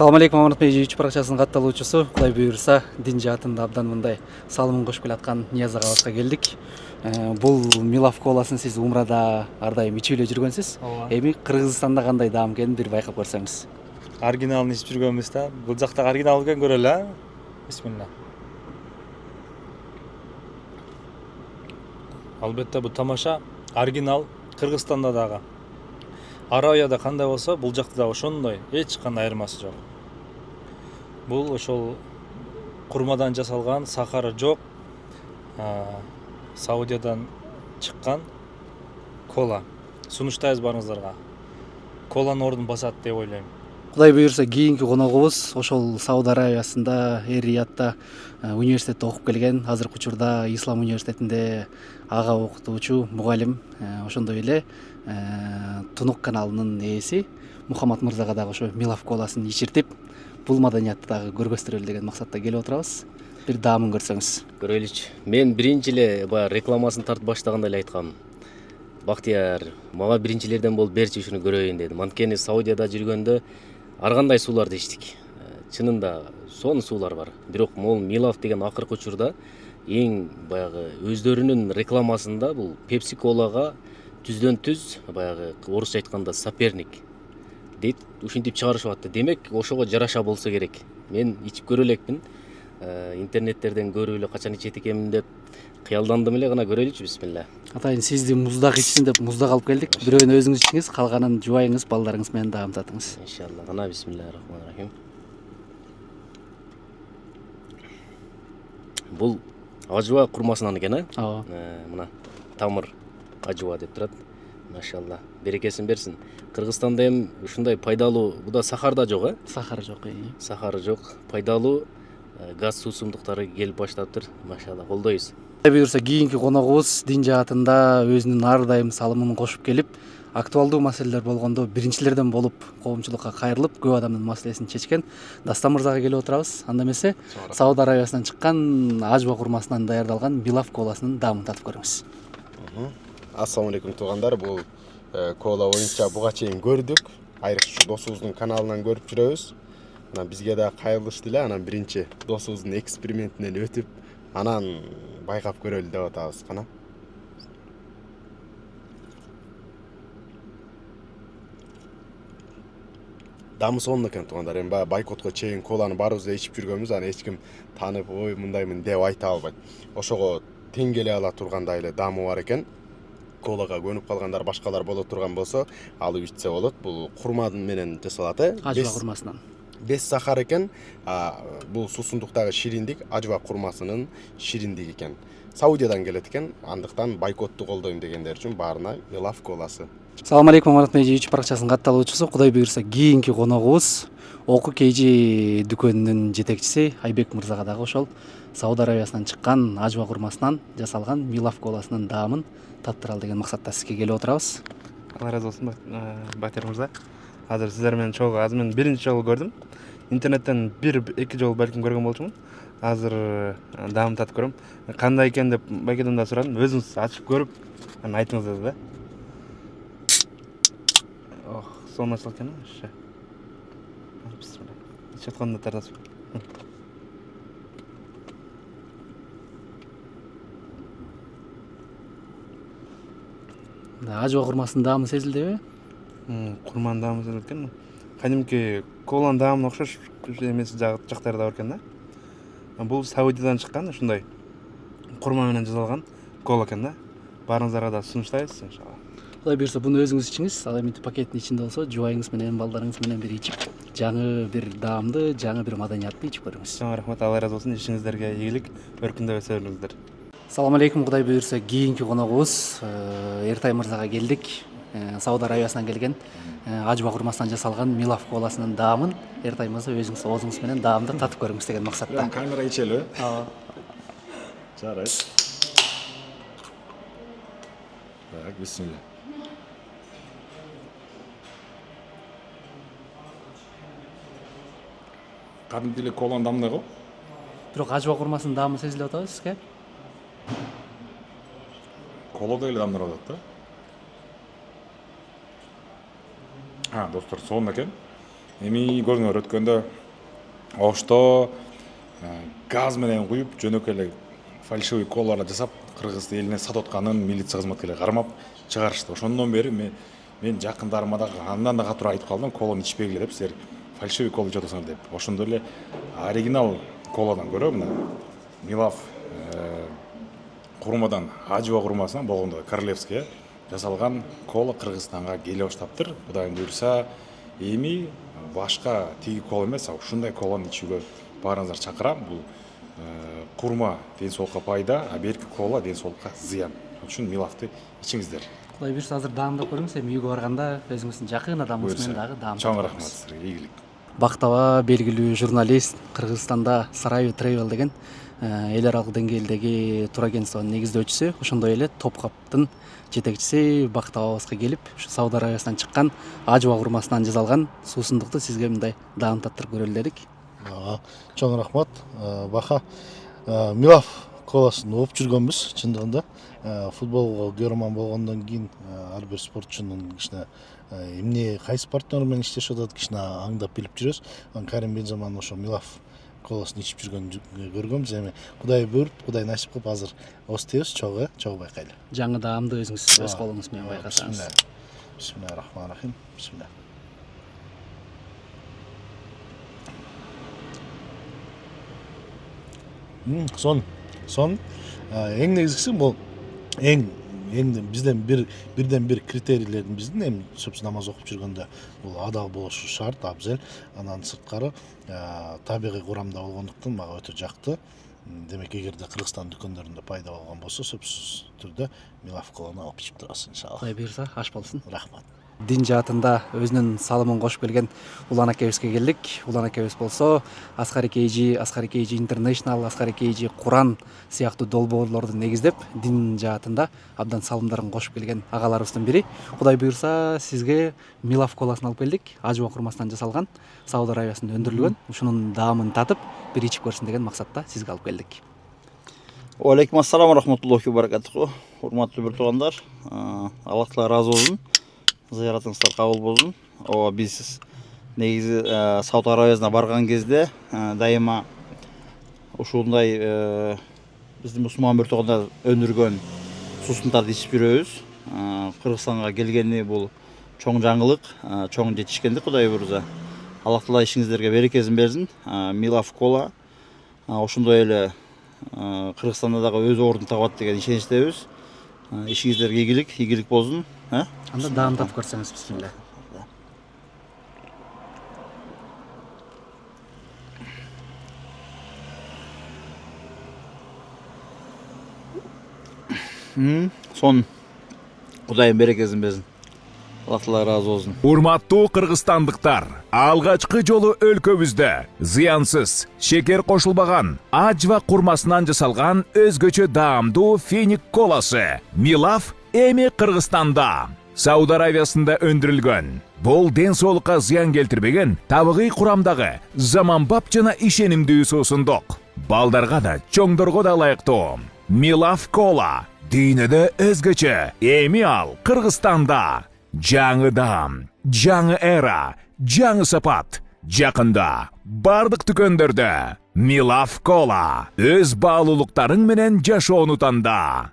Салам алейкум, Аманат Мейжи үч парақшасының катталуучусу. Кудай буйрса, дин жаатында абдан мындай салымын кошуп келаткан Нияз агабызга келдик. Бул Милав коласын сиз умрада ар дайым ичип эле жүргөнсүз. Эми Кыргызстанда кандай даам экенин бир байкап көрсөңүз. Оригиналын ичип жүргөнбүз да. Бул жактагы оригинал экен, көрөлү, а? Бисмилла. Албетте бул тамаша оригинал Кыргызстанда дагы. Арабияда кандай болсо, бул жакта да ошондой, эч кандай айырмасы жок. Бул ошол курмадан жасалган, сахары жок, Саудиядан чыккан кола. Сунуштайбыз барыңыздарга. Коланын ордун басат деп ойлойм. Кудай буйрса, кийинки коногубуз ошол Сауд Арабиясында, Эр-Риядта университетте окуп келген, азыркы учурда Ислам университетинде ага окутуучу, мугалим, ошондой эле Тунук каналынын ээси Мухаммад мырзага дагы ошо Милав коласын ичиртип, бул маданиятты дагы көргөстүрөлү деген максатта келип отурабыз. Бир даамын көрсөңүз. Көрөлүчү. Мен биринчи эле баягы рекламасын тартып баштаганда эле айткам. Бактияр, мага биринчилерден болуп берчи ушуну көрөйүн дедим. Анткени Саудияда жүргөндө ар кандай сууларды ичтик. Чынында сонун суулар бар. Бирок могул Милав деген акыркы учурда эң баягы өздөрүнүн рекламасында бул Pepsi Cola'га түздөн түз баягы орусча айтканда соперник дейт. Ушинтип чыгарышып атты. Демек, ошого жараша болсо керек. Мен ичип көрө элекмин. Интернеттерден көрүп эле качан ичет экенмин деп кыялдандым эле, гана көрөлүчү. Бисмилла. Атайын сизди муздак ичсин деп муздак алып келдик. Бирөөнү өзүңүз ичиңиз, калганын жубайыңыз, балдарыңыз менен даам татыңыз. Иншалла. Гана бисмиллахир-рахманир-рахим. Бул ажва курмасынан экен, а? Ооба. Мына тамыр ажва деп турат. Машалла. Берекесин берсин. Кыргызстанда эми ушундай пайдалуу, буда сахар да жок, Сахар жок. Сахары жок, пайдалуу газ суусундуктары келип баштаптыр. Машалла, колдойбуз. Кудай буйрса, кийинки коногубуз дин жаатында өзүнүн ар дайым салымын кошуп келип, актуалдуу маселелер болгондо биринчилерден болуп коомчулукка кайрылып, көп адамдын маселесин чечкен Дастан мырзага келип отурабыз. Анда эмесе Сауд Арабиясынан чыккан ажва курмасынан даярдалган Милав коласынын даамын татып көрүңүз. Ассаламу алейкум туугандар. Бул кола боюнча буга чейин көрдүк. Айрыкча досубуздун каналынан көрүп жүрөбүз. Анан бизге да кайрылышты эле. Анан биринчи досубуздун экспериментинен өтүп, анан байкап көрөлү деп атабыз. Кана. Дамы сонун экен туугандар. Эми баягы бойкотко чейин коланы баарыбыз да ичип жүргөнбүз. Аны эч ким таанып, ой мындаймын деп айта албайт. Ошого тең келе ала тургандай эле даамы бар экен. Колага көнүп калгандар башкалар боло турган болсо, алып ичсе болот. Бул курма менен жасалат, Ажва курмасынан. Без сахар экен. Бул суусундуктагы шириндик ажва курмасынын шириндиги экен. Саудиядан келет экен. Андыктан бойкотту колдойм дегендер үчүн баарына Милав коласы. Салам алейкум, Аманат Мейжи үч паракчасынын катталуучусу. Кудай буйрса, кийинки коногубуз Оку Кейжи дүкөнүнүн жетекчиси Айбек мырзага дагы ошол Сауд Арабиясынан чыккан ажва курмасынан жасалган Милав коласынын даамын таттыралы деген максатта сизге келип отурабыз. Алла разы болсун, Батир мырза. Азыр сиздер менен чогуу, азыр мен биринчи жолу көрдүм. Интернеттен бир-эки жолу балким көргөн болчумун. Азыр даамын татып көрөм. Кандай экен деп байкеден да сурадым. Өзүңүз ачып көрүп, анан айтыңыз деди да. Сонун ачылат экен, Бисмилла. Ичип атканда тартасыз. Ажва курмасынын даамы сезилдиби? Курманын даамы сезилет экен. Кадимки коланын даамына окшош эмеси жактары да бар экен да. Бул Саудиядан чыккан ушундай курма менен жасалган кола экен да. Баарыңыздарга да сунуштайбыз иншалла. Кудай буйрса, буну өзүңүз ичиңиз. Ал эми пакеттин ичинде болсо, жубайыңыз менен, балдарыңыз менен бир ичип, жаңы бир даамды, жаңы бир маданиятты ичип көрүңүз. Чоң рахмат, Алла разы болсун. Ишиңиздерге ийгилик, өркүндөп өсө бериңиздер. Салам алейкум, Кудай буйрса, кийинки коногубуз Эртай мырзага келдик. Сауд Арабиясынан келген ажва курмасынан жасалган Милав коласынын даамын Эртай мырза өзүңүз оозуңуз менен даамды татып көрүңүз деген максатта. Камера ичелби? Ооба. Жарайт. Так, бисмилла. Кадимки эле коланын даамындай го. Бирок ажва курмасынын даамы сезилип атабы сизге? Колодой эле даамдар атат да. Достор, сонун экен. эми көрдүңөр өткөндө Ошто газ менен куюп жөнөкөй эле фальшивый колалар жасап кыргыз элине сатып атканын милиция кызматкерлери кармап чыгарышты. Ошондон бери мен жакындарыма да андан да катуураак айтып калдым, коланы ичпегиле деп, силер фальшивый кола ичип атасыңар деп. Ошондой эле оригинал коладан көрө мына Милав курмадан, ажва курмасынан болгондо королевский жасалган кола Кыргызстанга келе баштаптыр. Кудайым буйрса, эми башка тиги кола эмес, ушундай коланы ичүүгө баарыңыздар чакырам. Бул курма ден соолукка пайда, а берки кола ден соолукка зыян. Ошон үчүн Милавды ичиңиздер. Кудай буюрса азыр даамдап көрүңүз, эми үйгө барганда өзүңүздүн жакын адамыңыз менен дагы даамдап. Чоң рахмат сизге, ийгилик. Бактаба белгилүү журналист, Кыргызстанда Сараю Travel деген эл аралык деңгээлдеги турагентствонун негиздөөчүсү, ошондой эле Топкаптын жетекчиси Бактабабызга келип, ушу Сауд Арабиясынан чыккан ажва курмасынан жасалган суусундукту сизге мындай даамдаттырып көрөлү дедик. Чоң рахмат. Баха Милав коласын оп жүргөнбүз чындыгында. Футболго көрөрман болгондон кийин ар бир спортчунун кичине эмне кайсы партнер менен иштешип атат кичине аңдап билип жүрөбүз. Карим Бензаман ошо Милав коласын ичип жүргөнүн көргөнбүз. Эми Кудай буйруп, Кудай насип кылып азыр остебиз, чогуу байкайлы. Жаңы даамды өзүңүз өз колуңуз менен байкасаңыз. Бисмиллахиррахманиррахим. Бисмилlah. Сон эң негизгиси бул эң бизден бирден бир критерийлердин биздин эми собственно намаз окуп жүргөндө бул адал болушу шарт, абзел. Андан сырткары табигый курамда болгондуктан мага өтө жакты. Демек эгерде Кыргызстан дүкөндөрүндө пайда болгон болсо, сөзсүз түрдө Милав коланы алып ичип турасыз иншалла. Кудай буйрса аш болсун. Рахмат. Дин жаатында өзүнүн салымын кошуп келген Улан акебизге келдик. Улан акебиз болсо Аскари KG International, Аскари KG Куран сыяктуу долбоорлорду негиздеп, дин жаатында абдан салымдарын кошуп келген агаларыбыздын бири. Кудай буйрса сизге Милав коласын алып келдик. Ажва курмасынан жасалган, Сауд Арабиясында өндүрүлгөн. Ушунун даамын татып, бир ичип көрсүн деген максатта сизге алып келдик. Алейкум ассалам рахматуллахи ва баракатуху. Урматтуу бир туугандар, Аллах таала ыраазы болсун. Зыяратыңыздар кабыл болсун. Биз негизи Сауд Арабиясына барган кезде дайыма ушундай биздин мусулман бир туугандар өндүргөн суусундарды ичип жүрөбүз. Кыргызстанга келгени бул чоң жаңылык, чоң жетишкендик, Кудай буйрса. Аллах таала ишиңиздерге берекесин берсин. Милав кола ошондой эле Кыргызстанда дагы өз ордун табат деген ишеничтебиз. Ишиңиздерге ийгилик болсун. Анда даамдап көрсөңүз, бисмилlah. Сон Кудайым берекесин берсин. Аллах таала ыраазы болсун. Урматтуу кыргызстандыктар, алгачкы жолу өлкөбүздө зыянсыз, шекер кошулбаган, ажва курмасынан жасалган өзгөчө даамдуу финик коласы Милав эми Кыргызстанда, Сауд Арабиясында өндүрүлгөн. Бул ден соолукка зыян келтирбеген, табигый курамдагы заманбап жана ишенимдүү суусундук. Балдарга да, чоңдорго да ылайыктуу. Милав кола дүйнөдө өзгөчө, эми ал Кыргызстанда. Жаңы даам, жаңы эра, жаңы сапат. Жакында бардык дүкөндөрдө Милав кола. Өз баалуулуктарың менен жашоону танда.